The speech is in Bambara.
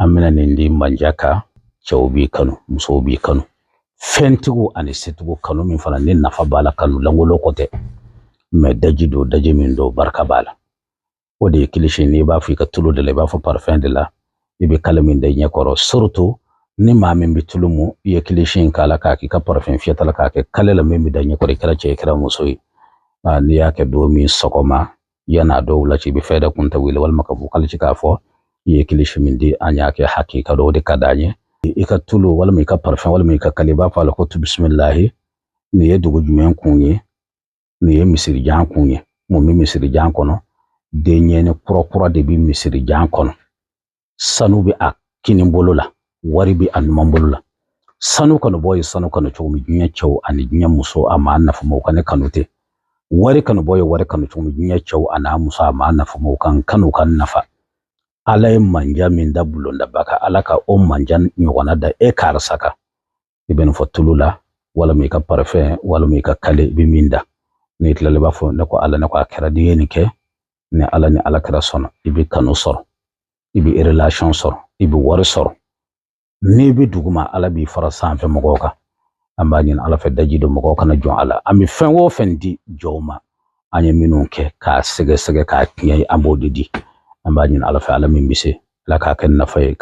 amina nindi manjaka chawbi kanu musobi kanu fentigo ani setugo kanu min fana nin nafa bala kanu langolo kote me daji min do barka bala wodi kilishi ni ba fi ka tulu de le ba fa parfum de la ibe kalamin de nyakoro surtout ni ma min bitulumu ye kilishi kala ka ki ka parfum fiata ka ke kalela min da nyakoro kira ce kira musoyi ni yake do mi sokoma yana do wula ci bi feda kunta wila wal makabu kalci ka fo ye kilishi min di anya ke hakika do de kadanye ika tulu wala mi ka parfum wala mi ka kaliba fa la kutu bismillah ni ye dugu jumen kunye ni ye misiri jan kunye mo mi misiri jan kono de nyene kura de bi misiri jan kono sanu bi akini mbolola wari bi anuma mbolola sanu kono boy sanu kono chumi nya chaw ani nya muso ama na fu mo kane kanute wari kanu boy wari kanu chumi nya chaw ana muso ama na fu mo kan kanu kan nafa alay manja min da bulonda baka alaka o manjan nyogona da e kar saka ibn fatulula wala mi ka parfum wala mi ka kale bi minda ni tlale ba fo ne ko ala ne ko akira diyeni ke ne ala ni ala kira sono ibi kanu soro ibi relation soro ibi wari soro ni bi duguma ala bi fara sanfe mogoka amba nyin ala fe dajido mogoka na jon ala ami fen wo fen di joma anya minun ke ka sege ka kiye ambodi di amba nyin ala fe ala min bise la ka ken na fe